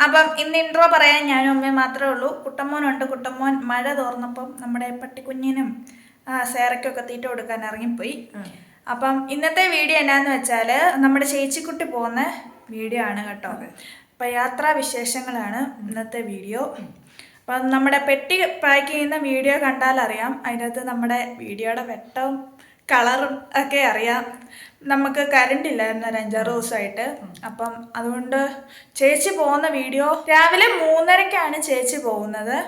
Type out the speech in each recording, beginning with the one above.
അപ്പം ഇന്ന് ഇൻട്രോ പറയാൻ ഞാനും അമ്മയും മാത്രമേ ഉള്ളൂ. കുട്ടമ്മോനുണ്ട്. കുട്ടമ്മോൻ മഴ തോർന്നപ്പം നമ്മുടെ പട്ടിക്കുഞ്ഞിനും സേറയ്ക്കൊക്കെ തീറ്റ കൊടുക്കാൻ ഇറങ്ങിപ്പോയി. അപ്പം ഇന്നത്തെ വീഡിയോ എന്നാന്ന് വെച്ചാൽ നമ്മുടെ ചേച്ചിക്കുട്ടി പോകുന്ന വീഡിയോ ആണ് കേട്ടോ. അപ്പം യാത്രാ വിശേഷങ്ങളാണ് ഇന്നത്തെ വീഡിയോ. അപ്പം നമ്മുടെ പെട്ടി പാക്ക് ചെയ്യുന്ന വീഡിയോ കണ്ടാലറിയാം, അതിനകത്ത് നമ്മുടെ വീഡിയോയുടെ വെട്ടവും കളറും ഒക്കെ അറിയാം. നമുക്ക് കറണ്ട് ഇല്ലായിരുന്നു ഒരു 5-6 ദിവസമായിട്ട്. അപ്പം അതുകൊണ്ട് ചേച്ചി പോകുന്ന വീഡിയോ രാവിലെ 3:30-ക്കാണ് ചേച്ചി പോകുന്നത്.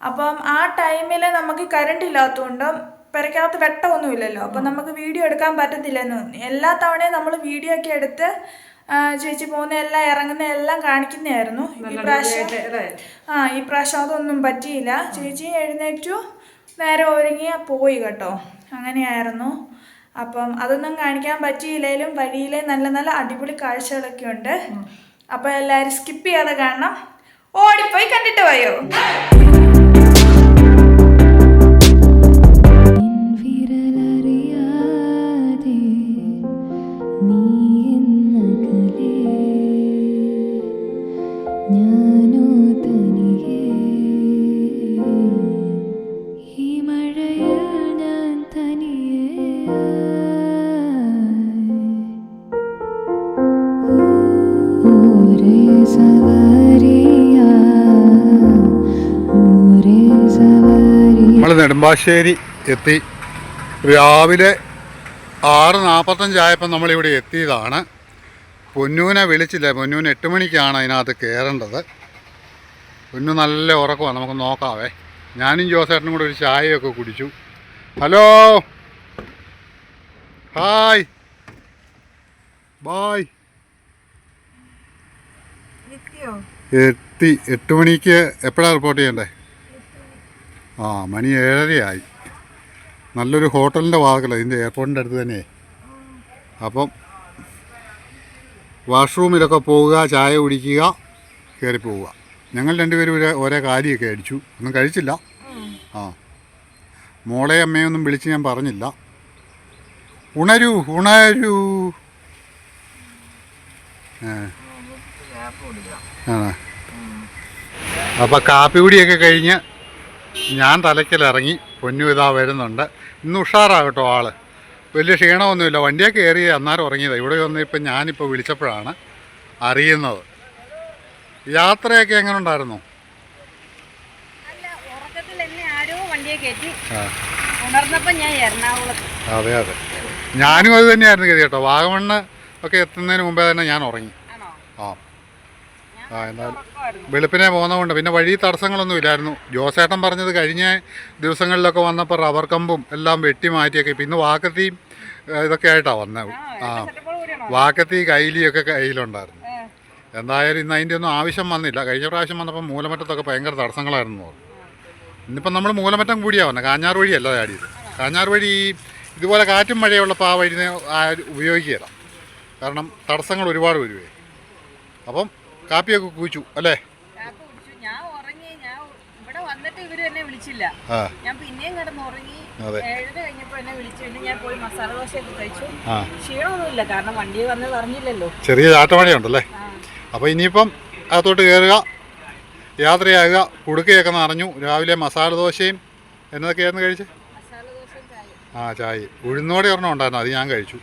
അപ്പം ആ ടൈമിൽ നമുക്ക് കറണ്ട് ഇല്ലാത്തതുകൊണ്ട് പെരക്കകത്ത് വെട്ടമൊന്നുമില്ലല്ലോ, അപ്പം നമുക്ക് വീഡിയോ എടുക്കാൻ പറ്റത്തില്ലെന്ന് തോന്നി. എല്ലാ തവണയും നമ്മൾ വീഡിയോ ഒക്കെ എടുത്ത് ചേച്ചി പോകുന്ന എല്ലാം ഇറങ്ങുന്ന എല്ലാം കാണിക്കുന്നതായിരുന്നു. ഈ പ്രാവശ്യം അതൊന്നും പറ്റിയില്ല. ചേച്ചി എഴുന്നേറ്റു, നേരെ ഒരുങ്ങി പോയി കേട്ടോ. അങ്ങനെയായിരുന്നു. അപ്പം അതൊന്നും കാണിക്കാൻ പറ്റിയില്ലെങ്കിലും വഴിയിലെ നല്ല നല്ല അടിപൊളി കാഴ്ചകളൊക്കെ ഉണ്ട്. അപ്പം എല്ലാവരും സ്കിപ്പ് ചെയ്യാതെ കാണണം. ഓടിപ്പോയി കണ്ടിട്ട് പോയോ. നമ്മൾ നെടുമ്പാശ്ശേരി എത്തി. രാവിലെ 6:45 ആയപ്പോൾ നമ്മളിവിടെ എത്തിയതാണ്. പൊന്നൂനെ വിളിച്ചില്ല. പൊന്നൂന് 8 മണിക്കാണ് അതിനകത്ത് കയറേണ്ടത്. പൊന്നു നല്ല ഉറക്കമാണ്. നമുക്ക് നോക്കാവേ. ഞാനും ജോസേട്ടനും കൂടെ ഒരു ചായയൊക്കെ കുടിച്ചു. Hello, hi, bye. എത്തി. 8 മണിക്ക് എപ്പോഴാണ് റിപ്പോർട്ട് ചെയ്യണ്ടേ? മണി 7:30 നല്ലൊരു ഹോട്ടലിൻ്റെ വാതിക്കല, ഇതിൻ്റെ എയർപോർട്ടിൻ്റെ അടുത്ത് തന്നെ. അപ്പം വാഷ്റൂമിലൊക്കെ പോവുക, ചായ കുടിക്കുക, കയറി പോവുക. ഞങ്ങൾ രണ്ടുപേരും ഒരേ കാര്യമൊക്കെ അടിച്ചു. ഒന്നും കഴിച്ചില്ല. മോളെ അമ്മയൊന്നും വിളിച്ച് ഞാൻ പറഞ്ഞില്ല. ഉണരൂ ഉണരൂ. അപ്പം കാപ്പി കുടിയൊക്കെ കഴിഞ്ഞ് ഞാൻ തലയ്ക്കലിറങ്ങി. പൊന്നു ഇതാ വരുന്നുണ്ട്. ഇന്ന് ഉഷാറാകട്ടോ ആള്. വലിയ ക്ഷീണമൊന്നുമില്ല. വണ്ടിയൊക്കെ കയറി അന്നേരം ഉറങ്ങിയതാണ്. ഇവിടെ വന്നിപ്പോൾ ഞാനിപ്പോൾ വിളിച്ചപ്പോഴാണ് അറിയുന്നത്. യാത്രയൊക്കെ എങ്ങനെ ഉണ്ടായിരുന്നു? അതെ അതെ, ഞാനും അത് തന്നെയായിരുന്നു ഗതി കേട്ടോ. വാഗമണ്ണ് ഒക്കെ എത്തുന്നതിന് മുമ്പേ തന്നെ ഞാൻ ഉറങ്ങി. എന്നാലും വെളുപ്പിനെ പോകുന്നതുകൊണ്ട് പിന്നെ വഴി തടസ്സങ്ങളൊന്നും ഇല്ലായിരുന്നു. ജോസേട്ടൻ പറഞ്ഞത് കഴിഞ്ഞ ദിവസങ്ങളിലൊക്കെ വന്നപ്പോൾ റബ്ബർ കമ്പും എല്ലാം വെട്ടി മാറ്റിയൊക്കെ. പിന്നെ വാക്കത്തിയും ഇതൊക്കെ ആയിട്ടാണ് വന്നത്. വാക്കത്തി കൈലിയൊക്കെ കയ്യിലുണ്ടായിരുന്നു. എന്തായാലും ഇന്ന് അതിൻ്റെ ഒന്നും ആവശ്യം വന്നില്ല. കഴിഞ്ഞ പ്രാവശ്യം വന്നപ്പോൾ മൂലമറ്റത്തൊക്കെ ഭയങ്കര തടസ്സങ്ങളായിരുന്നു പറഞ്ഞു. ഇന്നിപ്പം നമ്മൾ മൂലമറ്റം കൂടിയാണ് വന്നത്, കാഞ്ഞാർ വഴിയല്ല ചാടിയത്. കാഞ്ഞാർ വഴി ഇതുപോലെ കാറ്റും മഴയുള്ളപ്പോൾ ആ വഴി ഉപയോഗിക്കുകയില്ല. കാരണം തടസ്സങ്ങൾ ഒരുപാട് വരുവേ. അപ്പം കാപ്പിയൊക്കെ കുടിച്ചു അല്ലേ? ചെറിയ ചാട്ടമഴയുണ്ടല്ലേ. അപ്പോൾ ഇനിയിപ്പം അകത്തോട്ട് കയറുക, യാത്രയാകുക. കുടുക്കയൊക്കെ നിറഞ്ഞു. രാവിലെ മസാല ദോശയും എന്നതൊക്കെയായിരുന്നു കഴിച്ച്. ചായ ഉഴുന്നോടെ ഒരെണ്ണം ഉണ്ടായിരുന്നു, അത് ഞാൻ കഴിച്ചു.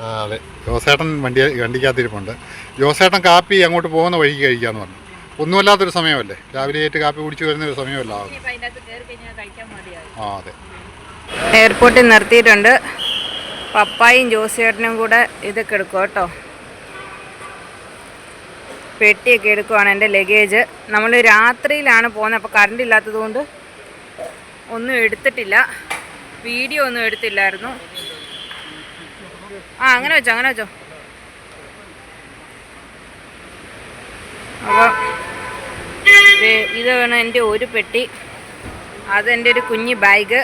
അതെ, ജോസേട്ടൻ വണ്ടിക്കകത്തിരിപ്പുണ്ട്. ജോസേട്ടൻ കാപ്പി അങ്ങോട്ട് പോകുന്ന വഴിക്ക് കഴിക്കാമെന്ന് പറഞ്ഞു. ഒന്നുമല്ലാത്തൊരു സമയമല്ലേ, രാവിലെ ആയിട്ട് കാപ്പി കുടിച്ച് വരുന്നൊരു സമയമല്ല. അതെ. എയർപോർട്ടിൽ നിർത്തിയിട്ടുണ്ട്. പപ്പായും ജോസേട്ടനും കൂടെ ഇതൊക്കെ എടുക്കും കേട്ടോ. പെട്ടിയൊക്കെ എടുക്കുവാണ്, എൻ്റെ ലഗേജ്. നമ്മൾ രാത്രിയിലാണ് പോകുന്നത്. അപ്പോൾ കറണ്ട് ഇല്ലാത്തത് കൊണ്ട് ഒന്നും എടുത്തിട്ടില്ല, വീഡിയോ ഒന്നും എടുത്തില്ലായിരുന്നു. അങ്ങനെ വെച്ചോ. അപ്പോൾ ഇതാണ് എൻ്റെ ഒരു പെട്ടി. അതെൻ്റെ ഒരു കുഞ്ഞ് ബാഗ്.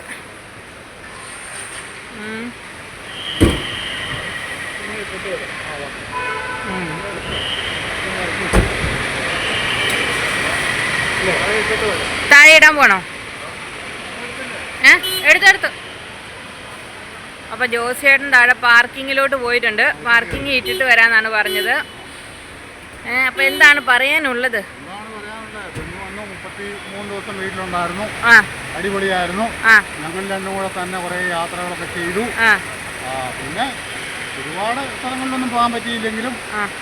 താഴെ ഇടാൻ പോണോ? എടുത്തെടുത്ത്. അപ്പോൾ ജോസേട്ടൻ താഴെ പാർക്കിങ്ങിലോട്ട് പോയിട്ടുണ്ട്. പാർക്കിങ് ഇട്ടിട്ട് വരാമെന്നാണ് പറഞ്ഞത്. അപ്പം എന്താണ് പറയാനുള്ളത്? എന്താണ് പറയാനുള്ളത്? കുഞ്ഞു വന്നു 33 ദിവസം വീട്ടിലുണ്ടായിരുന്നു. ആ അടിപൊളിയായിരുന്നു. ആ ഞങ്ങൾ രണ്ടും കൂടെ തന്നെ കുറേ യാത്രകളൊക്കെ ചെയ്തു. ആ പിന്നെ ഒരുപാട് സ്ഥലങ്ങളിലൊന്നും പോകാൻ പറ്റിയില്ലെങ്കിലും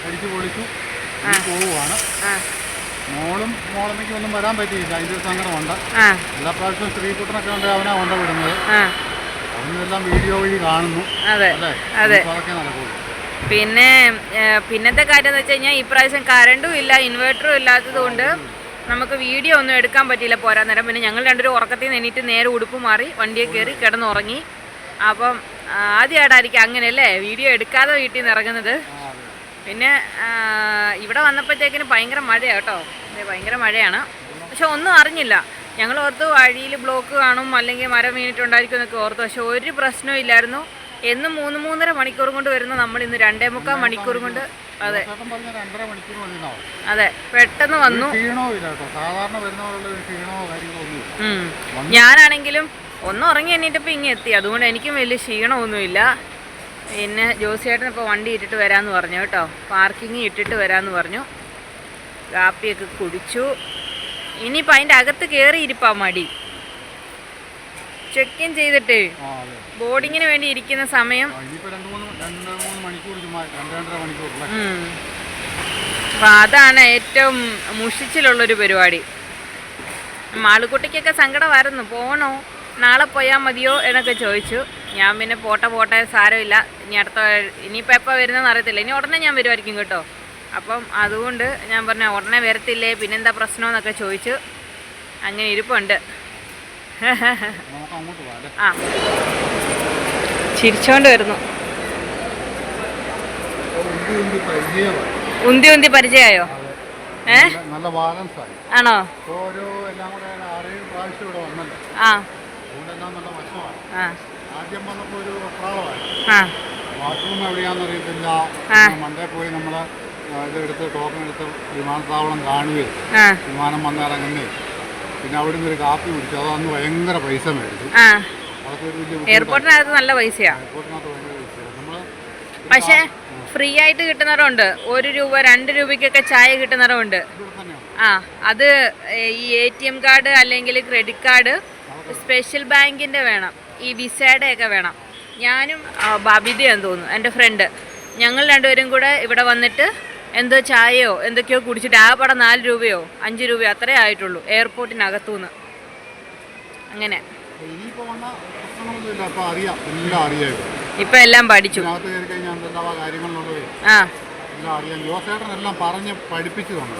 അടിച്ചു പൊളിച്ചു പോവുകയാണ്. മോളമ്മയ്ക്ക് ഒന്നും വരാൻ പറ്റിയില്ല, അതിൻ്റെ ഒരു സങ്കടമുണ്ട്. എല്ലാ പ്രാവശ്യവും സ്ത്രീകുട്ടനൊക്കെ ഉണ്ട് അവനാ കൊണ്ടുവിടുന്നത്. അതിനെല്ലാം വീഡിയോ വഴി കാണുന്നു. അതെ അല്ലേ? അതൊക്കെ നടക്കുള്ളൂ. പിന്നെ പിന്നത്തെ കാര്യം എന്ന് വെച്ച് കഴിഞ്ഞാൽ ഇപ്രാവശ്യം കറണ്ടും ഇല്ല, ഇൻവേർട്ടറും ഇല്ലാത്തത് കൊണ്ട് നമുക്ക് വീഡിയോ ഒന്നും എടുക്കാൻ പറ്റിയില്ല പോരാൻ നേരം. പിന്നെ ഞങ്ങൾ രണ്ടുപേരും ഉറക്കത്തിൽ നിന്ന് എണീറ്റ് നേരെ ഉടുപ്പ് മാറി വണ്ടിയെ കയറി കിടന്നുറങ്ങി. അപ്പം ആദ്യമായിട്ടായിരിക്കും അങ്ങനെയല്ലേ വീഡിയോ എടുക്കാതെ വീട്ടിൽ നിന്ന് ഇറങ്ങുന്നത്. പിന്നെ ഇവിടെ വന്നപ്പോഴത്തേക്കിന് ഭയങ്കര മഴയാണ് കേട്ടോ, ഭയങ്കര മഴയാണ്. പക്ഷെ ഒന്നും അറിഞ്ഞില്ല. ഞങ്ങൾ ഓർത്ത് വഴിയിൽ ബ്ലോക്ക് കാണും അല്ലെങ്കിൽ മരം വീണിട്ടുണ്ടായിരിക്കും എന്നൊക്കെ ഓർത്തു. പക്ഷെ ഒരു പ്രശ്നവും ഇല്ലായിരുന്നു. എന്നും 3-3.5 മണിക്കൂർ കൊണ്ട് വരുന്ന നമ്മൾ ഇന്ന് 2.25 മണിക്കൂർ കൊണ്ട് അതെ അതെ പെട്ടെന്ന് വന്നു. ഞാനാണെങ്കിലും ഒന്ന് ഉറങ്ങി എണ്ണീറ്റപ്പോൾ ഇങ്ങനെ എത്തി, അതുകൊണ്ട് എനിക്കും വലിയ ക്ഷീണമൊന്നുമില്ല. പിന്നെ ജോസിയേട്ടൻ ഇപ്പോൾ വണ്ടി ഇട്ടിട്ട് വരാമെന്ന് പറഞ്ഞു കേട്ടോ, പാർക്കിങ് ഇട്ടിട്ട് വരാമെന്ന് പറഞ്ഞു. കാപ്പിയൊക്കെ കുടിച്ചു. ഇനിയിപ്പോൾ അതിൻ്റെ അകത്ത് കയറിയിരിപ്പാ മടി. ചെക്ക് ഇൻ ചെയ്തിട്ട് ബോർഡിങ്ങിന് വേണ്ടി ഇരിക്കുന്ന സമയം അപ്പം അതാണ് ഏറ്റവും മുഷിച്ചിലുള്ളൊരു പരിപാടി. മാളുക്കുട്ടിക്കൊക്കെ സങ്കടമായിരുന്നു, പോകണോ നാളെ പോയാൽ മതിയോ എന്നൊക്കെ ചോദിച്ചു. ഞാൻ പിന്നെ പോട്ടെ സാരമില്ല, ഇനിയിപ്പോൾ എപ്പോൾ വരുന്നതെന്ന് അറിയത്തില്ല, ഇനി ഉടനെ ഞാൻ വരുമായിരിക്കും കേട്ടോ. അപ്പം അതുകൊണ്ട് ഞാൻ പറഞ്ഞു ഉടനെ വരത്തില്ലേ, പിന്നെന്താ പ്രശ്നമെന്നൊക്കെ ചോദിച്ചു. അങ്ങനെ ഇരിപ്പുണ്ട്. ആ ചിരിച്ചോണ്ട് വരുന്നു. ഉന്തി പരിചയമായോ? നല്ല ബാലൻസ് ആയി. ആണോ? ആ ആദ്യം വന്നപ്പോൾ ഒരു വെപ്രാളമായി. ബാത്റൂം എവിടെയാണെന്ന് അറിയത്തില്ല. മണ്ടേ പോയി നമ്മൾ ഇതെടുത്ത് ടോക്കൺ എടുത്ത് വിമാനത്താവളം കാണുകയും വിമാനം വന്നിറങ്ങുകയും പിന്നെ അവിടെ നിന്ന് ഒരു കാപ്പി കുടിച്ചു. അതന്ന് ഭയങ്കര പൈസ മേടിച്ചു. അതൊക്കെ ഒരു വലിയ എയർപോർട്ടിനകത്ത് നല്ല പൈസയാണ്. പക്ഷേ ഫ്രീ ആയിട്ട് കിട്ടുന്നവരുണ്ട്. 1 രൂപ 2 രൂപയ്ക്കൊക്കെ ചായ കിട്ടുന്നവരുണ്ട്. അത് ഈ ATM കാർഡ് അല്ലെങ്കിൽ ക്രെഡിറ്റ് കാർഡ് സ്പെഷ്യൽ ബാങ്കിൻ്റെ വേണം, ഈ വിസയുടെ ഒക്കെ വേണം. ഞാനും ബബിതയാന്ന് തോന്നുന്നു എൻ്റെ ഫ്രണ്ട്, ഞങ്ങൾ രണ്ടുപേരും കൂടെ ഇവിടെ വന്നിട്ട് എന്തോ ചായയോ എന്തൊക്കെയോ കുടിച്ചിട്ട് ആ പടം 4 രൂപയോ 5 രൂപയോ അത്രേ ആയിട്ടുള്ളൂ എയർപോർട്ടിനകത്തുനിന്ന്. അങ്ങനെ ഇപ്പം എല്ലാം പഠിച്ചു. എല്ലാം പറഞ്ഞ് പഠിപ്പിച്ചു തന്നെ.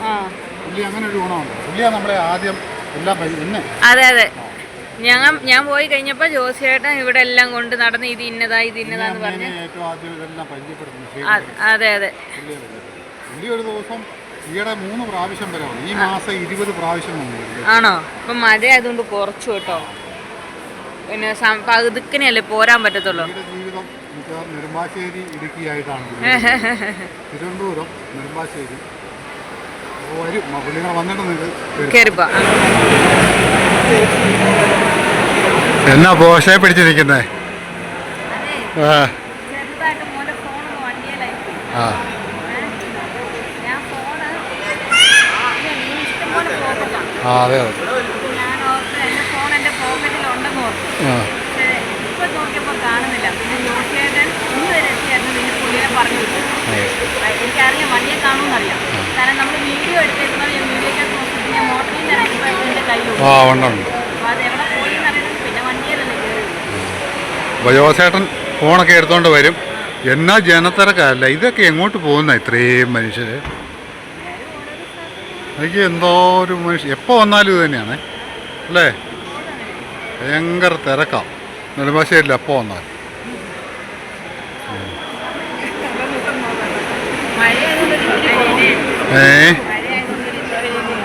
പുള്ളി അങ്ങനെ ഒരു ഗുണമുണ്ട്. പുള്ളിയാണ് നമ്മളെ ആദ്യം എല്ലാം അതെ ഞാൻ പോയി കഴിഞ്ഞപ്പോൾ ജോസിയേട്ടൻ ഇവിടെ എല്ലാം കൊണ്ട് നടന്ന് ഇത് ഇന്നതാന്ന് പറഞ്ഞ് ഏറ്റവും ആദ്യം ഇതെല്ലാം പരിചയപ്പെടുത്തുന്നു. അതെ പുള്ളി ഒരു ദിവസം ഈയിടെ 3 പ്രാവശ്യം വരെ വന്നു. ഈ മാസം 20 പ്രാവശ്യം വന്നു. ആണോ? ഇപ്പം മഴ ആയതുകൊണ്ട് കുറച്ചു കേട്ടോ. പിന്നെ പകുതിക്കനെയല്ലേ പോരാൻ പറ്റത്തുള്ളൂ. ജീവിതം നെടുമ്പാശ്ശേരി ഇടുക്കിയായിട്ടാണ്. തിരുവനന്തപുരം നെടുമ്പാശ്ശേരി വരും. പുള്ളികൾ വന്നിട്ട് കയറിപ്പോ എന്നാ പോഷയെ പിടിച്ചിരിക്കുന്നേ. അതെ എനിക്കറിയാം വണ്ടിയെ കാണുമെന്നറിയാം, കാരണം നമ്മൾ വീഡിയോ എടുത്തേക്കുന്നത് ജോസേട്ടൻ ഫോണൊക്കെ എടുത്തോണ്ട് വരും. എന്നാ ജനത്തിരക്കല്ല, ഇതൊക്കെ എങ്ങോട്ട് പോകുന്ന ഇത്രയും മനുഷ്യര്? എനിക്ക് എന്തോ ഒരു മനുഷ്യൻ എപ്പോൾ വന്നാലും ഇത് തന്നെയാണ് അല്ലേ, ഭയങ്കര തിരക്കാം നെടുമ്പാശ്ശേരിയിൽ എപ്പോൾ വന്നാൽ.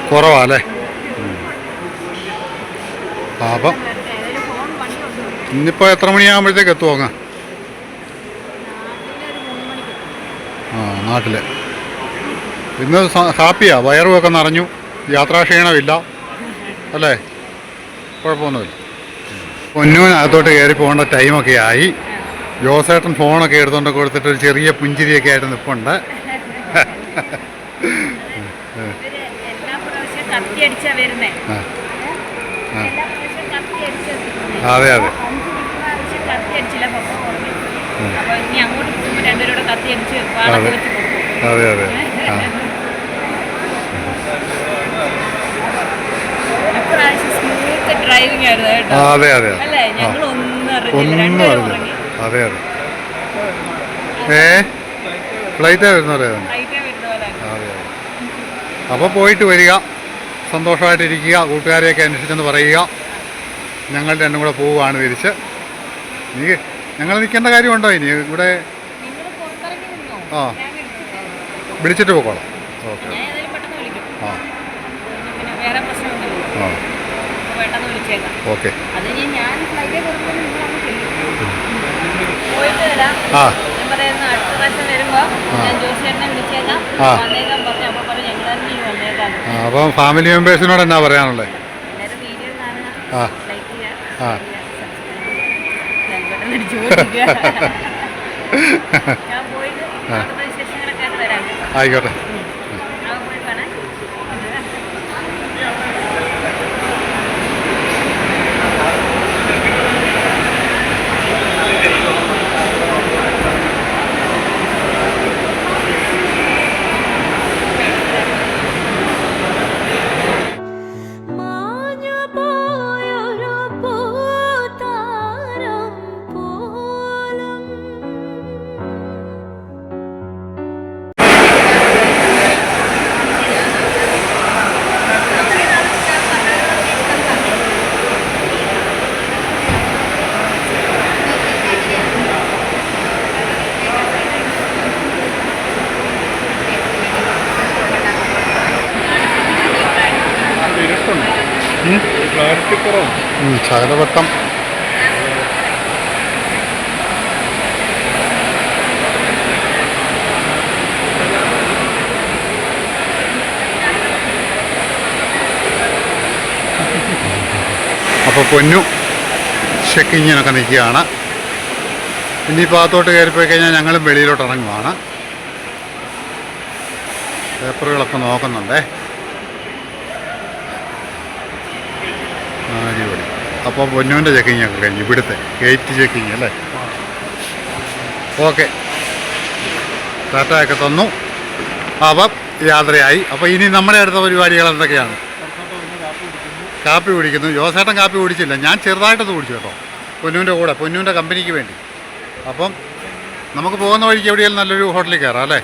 കുറവാല്ലേ? അപ്പം ഇന്നിപ്പോൾ എത്ര മണിയാകുമ്പോഴത്തേക്ക് എത്തുവോങ്ങ? നാട്ടിൽ ഇന്ന് ഹാപ്പിയാ, വയറുമൊക്കെ നിറഞ്ഞു, യാത്രാക്ഷീണമില്ല അല്ലേ, കുഴപ്പമൊന്നുമില്ല. പൊന്നൂനകത്തോട്ട് കയറി പോകേണ്ട ടൈമൊക്കെ ആയി. ജോസേട്ടൻ ഫോണൊക്കെ എടുത്തുകൊണ്ട് കൊടുത്തിട്ട് ഒരു ചെറിയ പുഞ്ചിരിയൊക്കെ ആയിട്ട് നിൽപ്പുണ്ട്. ഇവര് എല്ലാ പ്രാവശ്യം കത്തി അടിച്ചാ വരുന്നേ. എല്ലാ പ്രാവശ്യം കത്തി അടിച്ചാ വരുന്നേ. അതെ അതെ 5 പ്രാവശ്യം കത്തി അടിച്ചില്ല പപ്പ പറഞ്ഞു. അപ്പൊ ഇനി അങ്ങോട്ട് പോകുമ്പോൾ രണ്ടുപേരോട് കത്തി അടിച്ച് പാടൊക്കെ വെച്ച് കൊടുക്കും. അതെ അതെ ഇപ്രാവശ്യം സ്മൂത്ത് ഡ്രൈവിംഗ് ആയിരുന്നു കേട്ടോ. അതെ അതെ അല്ലേ? ഞങ്ങൾ ഒന്നും അറിഞ്ഞില്ല, ഒന്നും രണ്ടുപേരും അറിഞ്ഞില്ല. ഉറങ്ങി. അതെ അതെ ഫ്ലൈറ്റാ വരുന്നവരെ ഫ്ലൈറ്റേ വരുന്ന പോലെ. അതെ അതെ. അപ്പോൾ പോയിട്ട് വരിക, സന്തോഷമായിട്ടിരിക്കുക, കൂട്ടുകാരെയൊക്കെ അന്വേഷിച്ചെന്ന് പറയുക. ഞങ്ങൾ രണ്ടും കൂടെ പോവുകയാണ് തിരിച്ച്. നീ ഞങ്ങൾ നിൽക്കേണ്ട കാര്യമുണ്ടോ ഇനി ഇവിടെ? നിങ്ങൾ പുറത്തിറങ്ങി നിന്നോ? ആ ഞാൻ വിളിച്ചിട്ട് വിളിച്ചിട്ട് പോയിക്കോളാം. ഓക്കെ ഞാൻ ഏതായാലും പെട്ടെന്ന് വിളിക്കും. ആ പിന്നെ വേറെ പ്രശ്നമൊന്നുമില്ല. ആ അപ്പോൾ പെട്ടെന്ന് വിളിച്ചേക്കാം. ഓക്കെ അത് ഞാൻ ഫ്ലൈറ്റേ കൊടുക്കുമ്പോൾ നിങ്ങൾ അങ്ങ് ചെല്ലും. പോയിട്ട് വരാം. ആ ഞാൻ പറയുന്നു അടുത്ത പ്രാവശ്യം വരുമ്പോൾ ഞാൻ ജോസിയേട്ടനെ വിളിച്ചേക്കാം, ആ. വന്നേക്കാൻ പറഞ്ഞു. അപ്പോൾ പറഞ്ഞു ഞങ്ങൾ തന്നെ ഈ വന്നേക്കാം. അപ്പം ഫാമിലി മെമ്പേഴ്സിനോട് എന്നാ പറയാനുള്ളത്? എല്ലാവരും വീഡിയോ കാണുക, ആ ലൈക്ക് ചെയ്യുക, ആ പെട്ടെന്ന് അടിച്ചു പോയിരിക്കുക. ഞാൻ പോയിട്ട് അവിടുത്തെ വിശേഷങ്ങളൊക്കെ ആയിട്ട് വരാം. ആയിക്കോട്ടെ. ഞാൻ പോയി കാണാൻ. ശകലവട്ടം അപ്പോൾ പൊന്നു ചെക്കിങ്ങിനൊക്കെ നിൽക്കുകയാണ്. ഇനിയിപ്പോൾ അകത്തോട്ട് കയറിപ്പോയി കഴിഞ്ഞാൽ ഞങ്ങളും വെളിയിലോട്ട് ഇറങ്ങുവാണ്. പേപ്പറുകളൊക്കെ നോക്കുന്നുണ്ടേ. അടിപൊളി. അപ്പോൾ പൊന്നുവിൻ്റെ ചെക്കിങ്ങൊക്കെ കഴിഞ്ഞു, ഇവിടുത്തെ ഗേറ്റ് ചെക്കിങ് അല്ലേ. ഓക്കെ, ടാറ്റയൊക്കെ തന്നു. അപ്പം യാത്രയായി. അപ്പോൾ ഇനി നമ്മുടെ അടുത്ത പരിപാടികൾ എന്തൊക്കെയാണ്? കാപ്പി കുടിക്കുന്നു. ജോസേട്ടൻ കാപ്പി കുടിച്ചില്ല, ഞാൻ ചെറുതായിട്ടൊന്ന് കുടിച്ചു കേട്ടോ, പൊന്നുവിൻ്റെ കൂടെ, പൊന്നുവിൻ്റെ കമ്പനിക്ക് വേണ്ടി. അപ്പം നമുക്ക് പോകുന്ന വഴിക്ക് എവിടെയെങ്കിലും നല്ലൊരു ഹോട്ടലിൽ കയറാം അല്ലേ.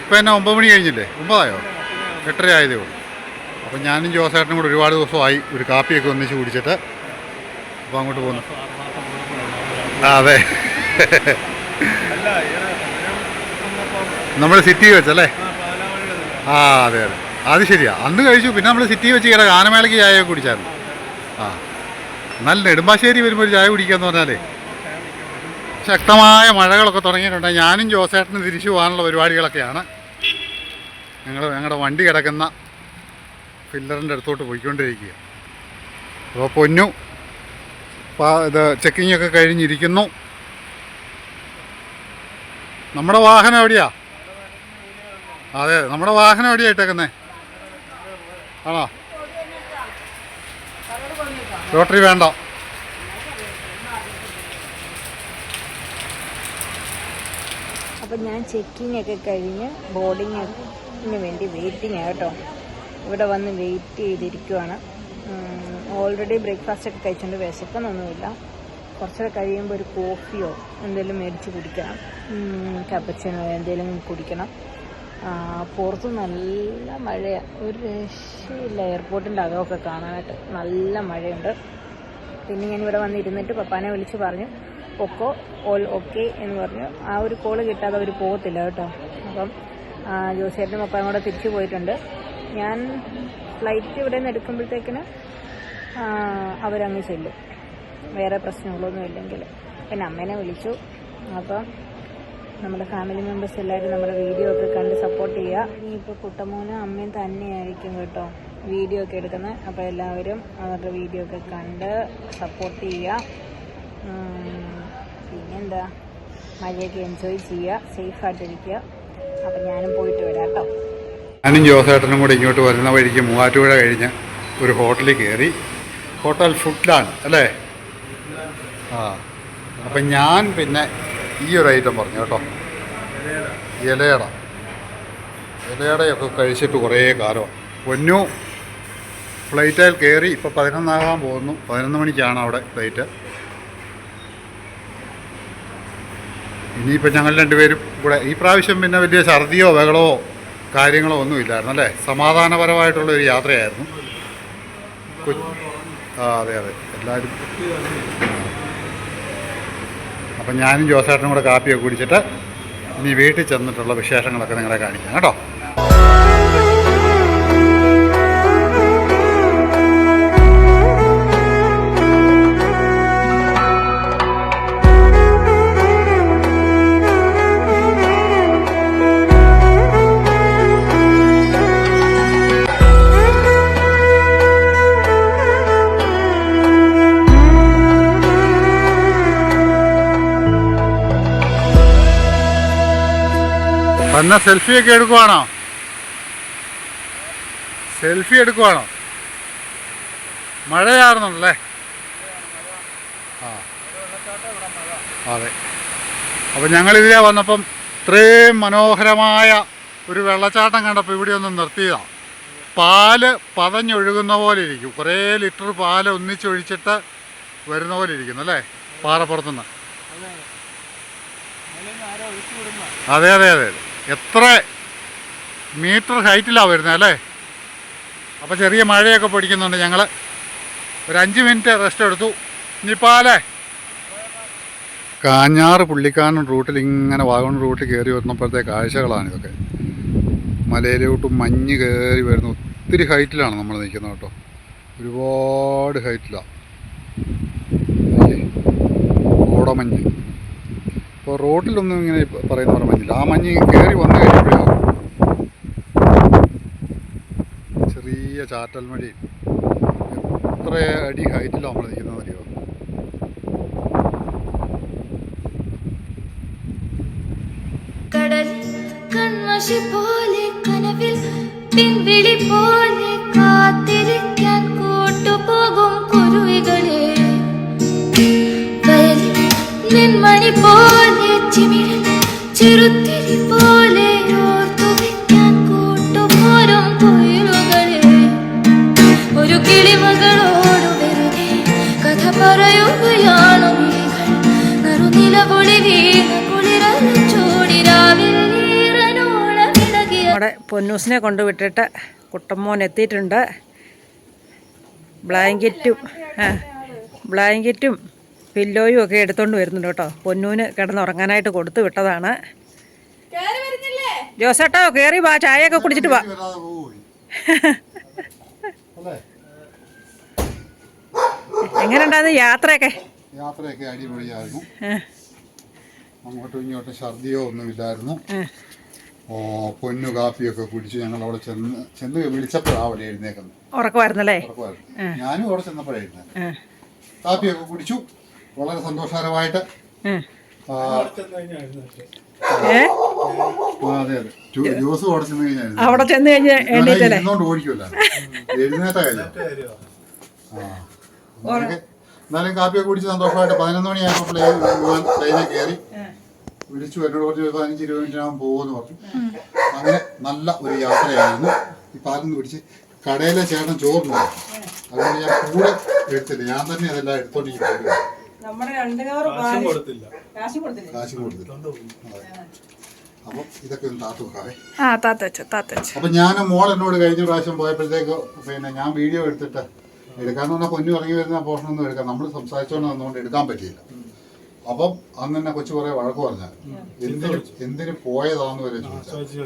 ഇപ്പോൾ എന്നെ 9 മണി കഴിഞ്ഞില്ലേ? 9 ആയോ? 8:30 ആയതേ ഉള്ളൂ. അപ്പം ഞാനും ജോസേട്ടനും കൂടെ ഒരുപാട് ദിവസമായി ഒരു കാപ്പിയൊക്കെ ഒന്നിച്ച് കുടിച്ചിട്ട്. അപ്പോൾ അങ്ങോട്ട് പോകുന്നു. അതെ, നമ്മൾ സിറ്റി വെച്ചല്ലേ. ആ അതെ അതെ, അത് ശരിയാ. അന്ന് കഴിച്ചു. പിന്നെ നമ്മൾ സിറ്റി വെച്ച് ഇങ്ങനെ ഗാനമേളയ്ക്ക് ചായ കുടിച്ചായിരുന്നു. ആ, നല്ല നെടുമ്പാശ്ശേരി വരുമ്പോൾ ഒരു ചായ കുടിക്കാന്ന് പറഞ്ഞാലേ. ശക്തമായ മഴകളൊക്കെ തുടങ്ങിയിട്ടുണ്ട്. ഞാനും ജോസേട്ടനും തിരിച്ചു പോകാനുള്ള പരിപാടികളൊക്കെയാണ്. ഞങ്ങളുടെ വണ്ടി കിടക്കുന്ന ഫില്ലറിൻ്റെ അടുത്തോട്ട് പോയിക്കൊണ്ടിരിക്കുക. അപ്പോൾ പൊന്നു ഇത് ചെക്കിങ്ങൊക്കെ കഴിഞ്ഞിരിക്കുന്നു. നമ്മുടെ വാഹനം എവിടെയാ? അതെ, നമ്മുടെ വാഹനം എവിടെയാ ഇട്ടേക്കുന്നേ? ആണോ? ലോട്ടറി വേണ്ട. അപ്പം ഞാൻ ചെക്കിംഗ് ഒക്കെ കഴിഞ്ഞ് ബോർഡിങ്ങിന് വേണ്ടി വെയിറ്റിംഗ് കേട്ടോ. ഇവിടെ വന്ന് വെയിറ്റ് ചെയ്തിരിക്കുവാണ്. ഓൾറെഡി ബ്രേക്ക്ഫാസ്റ്റ് ഒക്കെ കഴിച്ചുകൊണ്ട് വിശക്കുന്നൊന്നുമില്ല. കുറച്ചൊക്കെ കഴിയുമ്പോൾ ഒരു കോഫിയോ എന്തെങ്കിലും മേടിച്ച് കുടിക്കണം, കപ്പച്ചിനോ എന്തെങ്കിലും കുടിക്കണം. പുറത്ത് നല്ല മഴയാണ്, ഒരു രക്ഷയില്ല. എയർപോർട്ടിൻ്റെ അകമൊക്കെ കാണാനായിട്ട് നല്ല മഴയുണ്ട്. പിന്നെ ഞാനിവിടെ വന്നിരുന്നിട്ട് പപ്പാനെ വിളിച്ച് പറഞ്ഞു പൊക്കോ, ഓൾ ഓക്കെ എന്ന് പറഞ്ഞു. ആ ഒരു കോള് കിട്ടാതെ അവർ പോകത്തില്ല കേട്ടോ. അപ്പം ജോസേട്ടനും പപ്പായും കൂടെ തിരിച്ചു പോയിട്ടുണ്ട്. ഞാൻ ഫ്ലൈറ്റ് ഇവിടെ നിന്ന് എടുക്കുമ്പോഴത്തേക്കിന് അവരങ്ങ് ചെല്ലും, വേറെ പ്രശ്നങ്ങളൊന്നും ഇല്ലെങ്കിൽ. പിന്നെ അമ്മേനെ വിളിച്ചു. അപ്പം നമ്മുടെ ഫാമിലി മെമ്പേഴ്സ് എല്ലാവരും നമ്മുടെ വീഡിയോ ഒക്കെ കണ്ട് സപ്പോർട്ട് ചെയ്യുക. ഇനിയിപ്പോൾ കുട്ടമോനും അമ്മയും തന്നെയായിരിക്കും കേട്ടോ വീഡിയോ ഒക്കെ എടുക്കുന്നത്. അപ്പോൾ എല്ലാവരും അവരുടെ വീഡിയോ ഒക്കെ കണ്ട് സപ്പോർട്ട് ചെയ്യുക. പിന്നെന്താ, മഴയൊക്കെ എൻജോയ് ചെയ്യുക, സേഫായിട്ടിരിക്കുക. അപ്പം ഞാനും പോയിട്ട് വരാം കേട്ടോ. ഞാനും ജോസേട്ടനും കൂടി ഇങ്ങോട്ട് വരുന്ന വഴിക്ക് മൂവാറ്റുപുഴ കഴിഞ്ഞ് ഒരു ഹോട്ടലിൽ കയറി. ഹോട്ടൽ ഫുഡ്ലാൻഡ് അല്ലേ? ആ, അപ്പം ഞാൻ പിന്നെ ഈ ഒരു ഐറ്റം പറഞ്ഞു കേട്ടോ, ഇലയടയൊക്കെ കഴിച്ചിട്ട് കുറേ കാലം. പൊന്നു ഫ്ലൈറ്റിൽ കയറി ഇപ്പോൾ 11 പോകുന്നു. 11 മണിക്കാണ് അവിടെ ഫ്ലൈറ്റ്. ഇനിയിപ്പോൾ ഞങ്ങൾ രണ്ടുപേരും കൂടെ ഈ പ്രാവശ്യം പിന്നെ വലിയ ഛർദിയോ ബഹളമോ കാര്യങ്ങളോ ഒന്നുമില്ലായിരുന്നു അല്ലേ? സമാധാനപരമായിട്ടുള്ളൊരു യാത്രയായിരുന്നു. അതെ എല്ലാവരും. അപ്പം ഞാനും ജോസേട്ടനും കൂടെ കാപ്പിയൊക്കെ കുടിച്ചിട്ട് ഇനി വീട്ടിൽ ചെന്നിട്ടുള്ള വിശേഷങ്ങളൊക്കെ നിങ്ങളെ കാണിക്കാം കേട്ടോ. എന്നാ സെൽഫിയൊക്കെ എടുക്കുവാണോ? മഴയായിരുന്നല്ലേ? ആ അതെ. അപ്പം ഞങ്ങളിതിലെ വന്നപ്പം ഇത്രയും മനോഹരമായ ഒരു വെള്ളച്ചാട്ടം കണ്ടപ്പോൾ ഇവിടെ ഒന്ന് നിർത്തിയതാണ്. പാല് പതഞ്ഞൊഴുകുന്ന പോലെ ഇരിക്കും. കുറേ ലിറ്റർ പാല് ഒന്നിച്ചൊഴിച്ചിട്ട് വരുന്ന പോലെ ഇരിക്കുന്നു അല്ലേ? പാറപ്പുറത്തുനിന്ന്. അതെ എത്ര മീറ്റർ ഹൈറ്റിലാണ് വരുന്നത് അല്ലേ? അപ്പോൾ ചെറിയ മഴയൊക്കെ പൊടിക്കുന്നുണ്ട്. ഞങ്ങൾ ഒരു 5 മിനിറ്റ് റെസ്റ്റ് എടുത്തു. ഇനിയിപ്പാലേ കാഞ്ഞാറ് പുള്ളിക്കാനം റൂട്ടിൽ ഇങ്ങനെ വാഗമൺ റൂട്ടിൽ കയറി വരുന്നപ്പോഴത്തെ കാഴ്ചകളാണ് ഇതൊക്കെ. മലയിലോട്ടും മഞ്ഞ് കയറി വരുന്നു. ഒത്തിരി ഹൈറ്റിലാണ് നമ്മൾ നിൽക്കുന്നത് കേട്ടോ, ഒരുപാട് ഹൈറ്റിലാണ്. കോടമഞ്ഞ്. ഇപ്പോൾ റോഡിലൊന്നും ഇങ്ങനെ പറയുന്ന പോലെ മഞ്ഞില്ല. ആ മഞ്ഞ് കയറി വന്നു കഴിയുമ്പോഴാണ് ചെറിയ ചാറ്റൽ മഴ. എത്ര അടി ഹൈറ്റിലാണ് നമ്മൾ നിൽക്കുന്നത് അറിയോ? കടൽ കൺമഷി പോലെ കനവിൽ പിൻവിളി പോലെ കാത്തിരിക്കാൻ കൂട്ടുപോകും കുരുവികളെ, വയലിൽ നിൻമണി പോലെ ചിമിഴൽ ചെറുത്തിരി പോലെ ഓർത്തു വയ്ക്കാൻ കൂട്ടുപോരും കുയിലുകളെ, ഒരു കിളിമകളോട് വെറുതെ കഥ പറയുകയാണു വിളികൾ, നറുനിലവൊളി വീണ കുളിരല ചൂടിരാവിൽ നമ്മുടെ പൊന്നൂസിനെ കൊണ്ടുവിട്ടിട്ട് കുട്ടമ്മോൻ എത്തിയിട്ടുണ്ട്. ബ്ലാങ്കറ്റും പില്ലോയും ഒക്കെ എടുത്തുകൊണ്ട് വരുന്നുണ്ട് കേട്ടോ. പൊന്നൂന് കിടന്നുറങ്ങാനായിട്ട് കൊടുത്തു വിട്ടതാണ്. ജോസേട്ടോ കയറി വാ, ചായയൊക്കെ കുടിച്ചിട്ട് വാ. എങ്ങനെയുണ്ടായിരുന്നു യാത്രയൊക്കെ? അടിപൊളിയായിരുന്നു. അങ്ങോട്ടും ഇങ്ങോട്ടും ഛർദിയോ ഒന്നുമില്ലായിരുന്നു. പൊന്നു കാപ്പിയൊക്കെ കുടിച്ച് ഞങ്ങൾ അവിടെ ചെന്ന് വിളിച്ചപ്പോഴാണ് അവിടെ എഴുന്നേക്കുന്നത്. ഉറക്കമായിരുന്നല്ലേ? ഞാനും അവിടെ ചെന്നപ്പോഴായിരുന്നു. കാപ്പിയൊക്കെ കുടിച്ചു വളരെ സന്തോഷകരമായിട്ട്. അതെ ജ്യൂസ് അവിടെ ചെന്ന് കഴിഞ്ഞാൽ എഴുന്നേറ്റോണ്ട് ഓടിക്കുമല്ലോ, എഴുന്നേറ്റ കാര്യം. എന്നാലും കാപ്പിയൊക്കെ കുടിച്ച് സന്തോഷമായിട്ട് 11 മണിയായപ്പോൾ പ്ലെയിനിൽ കയറി. വിളിച്ചു എന്നോട് കുറച്ച് 15-20 മിനിറ്റിനാകുമ്പോൾ പോകുമെന്ന് പറഞ്ഞു. അങ്ങനെ നല്ല ഒരു യാത്രയായിരുന്നു. ഈ പാലൊന്ന് പിടിച്ച് കടയിലെ ചേട്ടൻ ചോറുണ്ട്, അതുകൊണ്ട് ഞാൻ കൂടെ എടുത്തില്ല, ഞാൻ തന്നെ അതെല്ലാം എടുത്തോണ്ടിരിക്കും. കാശും കൊടുത്തില്ല. അപ്പം ഇതൊക്കെ ഒന്ന് താത്തു വെക്കാവേ. അപ്പം ഞാൻ മോൾ എന്നോട് കഴിഞ്ഞ പ്രാവശ്യം പോയപ്പോഴത്തേക്ക് പിന്നെ ഞാൻ വീഡിയോ എടുത്തിട്ട് എടുക്കാന്ന് പറഞ്ഞാൽ പൊന്നു ഇറങ്ങി വരുന്ന പോർഷനൊന്നും എടുക്കാം, നമ്മൾ സംസാരിച്ചോണ്ട് വന്നുകൊണ്ട് എടുക്കാൻ പറ്റിയില്ല. അപ്പം അന്ന് തന്നെ കൊച്ചു കുറെ വഴക്ക് പറഞ്ഞാൽ എന്തിനു പോയതാന്ന് വരെ ചോദിച്ചു.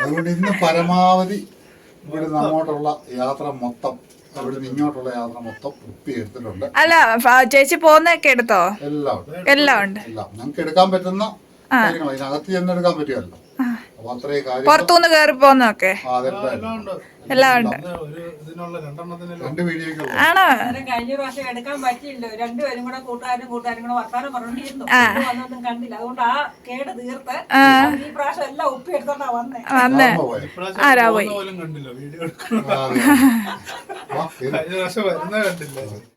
അതുകൊണ്ട് ഇന്ന് പരമാവധി ഇവിടുന്ന് അങ്ങോട്ടുള്ള യാത്ര മൊത്തം, ഇവിടുന്ന് ഇങ്ങോട്ടുള്ള യാത്ര മൊത്തം കുപ്പി എടുത്തിട്ടുണ്ട്. അല്ല ചേച്ചി പോകുന്നൊക്കെ എടുത്തോ? എല്ലാം ഉണ്ട്. ഞങ്ങൾക്ക് എടുക്കാൻ പറ്റുന്ന കാര്യങ്ങൾ ഇതിനകത്ത് ചെന്ന് എടുക്കാൻ പറ്റുമല്ലോ. അപ്പൊ അത്രയും കാര്യം പുറത്തുനിന്ന് കയറി പോകുന്നൊക്കെ എല്ലാം ഉണ്ട്. രണ്ട് വീഡിയോ ആണോ? കഴിഞ്ഞ പ്രാവശ്യം എടുക്കാൻ പറ്റിയില്ല. രണ്ടുപേരും കൂടെ കൂട്ടുകാരും കൂടെ വർത്താനം പറഞ്ഞിരുന്നു. വന്നൊന്നും കണ്ടില്ല. അതുകൊണ്ട് ആ കേട് തീർത്ത് ഈ പ്രാവശ്യം എല്ലാം ഉപ്പി എടുത്തോണ്ടാ വന്നേ. ആരാ പോയി?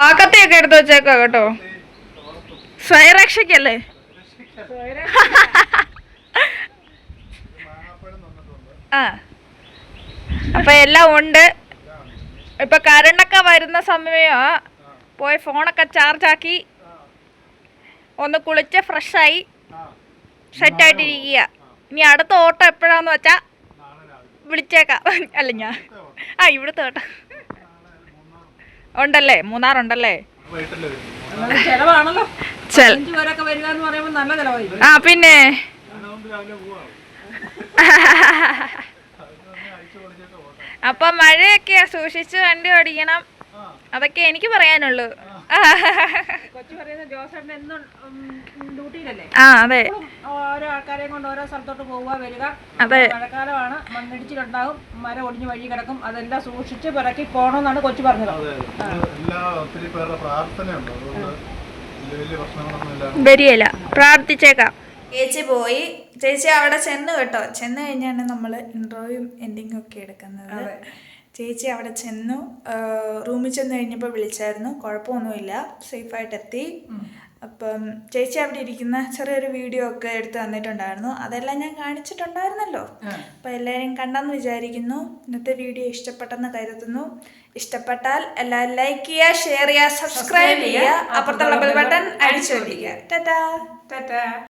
പാക്കത്തെയൊക്കെ എടുത്ത് വെച്ചേക്കോ കേട്ടോ, സ്വയരക്ഷയ്ക്കല്ലേ. ആ അപ്പൊ എല്ലാം ഉണ്ട്. ഇപ്പൊ കരണ്ടൊക്കെ വരുന്ന സമയമാ. പോയി ഫോണൊക്കെ ചാർജാക്കി ഒന്ന് കുളിച്ച് ഫ്രഷായി സെറ്റായിട്ടിരിക്കുക. ഇനി അടുത്ത ഓട്ടം എപ്പോഴാന്ന് വെച്ചാ വിളിച്ചേക്കാം. അല്ല ഞാൻ ഇവിടുത്തെ ഓട്ടം ഉണ്ടല്ലേ, മൂന്നാറുണ്ടല്ലേ. ചെലവാണല്ലോ. 5 പേരൊക്കെ വരിക എന്ന് പറയുമ്പോൾ നല്ല ചെലവായി. ആ പിന്നെ അപ്പൊ മഴയൊക്കെയാ, സൂക്ഷിച്ച് വണ്ടി ഓടിക്കണം. അതൊക്കെ എനിക്ക് പറയാനുള്ളൂ. കൊച്ചു പറയുന്ന ജോസേട്ടൻ എന്നും ഡ്യൂട്ടിയിലല്ലേ. ആ അതെ, ഓരോ ആൾക്കാരെയും കൊണ്ട് ഓരോ സ്ഥലത്തോട്ട് പോവുക വരിക. അതെ. മഴക്കാലമാണ്, മണ്ണിടിച്ചിലുണ്ടാകും, മരം ഒടിഞ്ഞ് വഴി കിടക്കും. അതെല്ലാം സൂക്ഷിച്ച് പിറക്കി പോകണമെന്നാണ് കൊച്ചു പറഞ്ഞത്. വരികയില്ല, പ്രാർത്ഥിച്ചേക്കാം. ചേച്ചി പോയി. ചേച്ചി അവിടെ ചെന്ന് കേട്ടോ. ചെന്ന് കഴിഞ്ഞാണ് നമ്മൾ ഇൻട്രോയും എൻഡിങ്ങും ഒക്കെ എടുക്കുന്നത്. ചേച്ചി അവിടെ ചെന്നു. റൂമിൽ ചെന്ന് കഴിഞ്ഞപ്പോൾ വിളിച്ചായിരുന്നു. കുഴപ്പമൊന്നുമില്ല, സേഫായിട്ട് എത്തി. അപ്പം ചേച്ചി അവിടെ ഇരിക്കുന്ന ചെറിയൊരു വീഡിയോ ഒക്കെ എടുത്ത് തന്നിട്ടുണ്ടായിരുന്നു. അതെല്ലാം ഞാൻ കാണിച്ചിട്ടുണ്ടായിരുന്നല്ലോ. അപ്പം എല്ലാവരും കണ്ടെന്ന് വിചാരിക്കുന്നു. ഇന്നത്തെ വീഡിയോ ഇഷ്ടപ്പെട്ടെന്ന് കരുതുന്നു. ഇഷ്ടപ്പെട്ടാൽ എല്ലാവരും ലൈക്ക് ചെയ്യുക, ഷെയർ ചെയ്യുക, സബ്സ്ക്രൈബ് ചെയ്യുക, അപ്പുറത്തുള്ള ബെൽ ബട്ടൺ അടിച്ചു കൊടുക്കുക. ടാറ്റാ.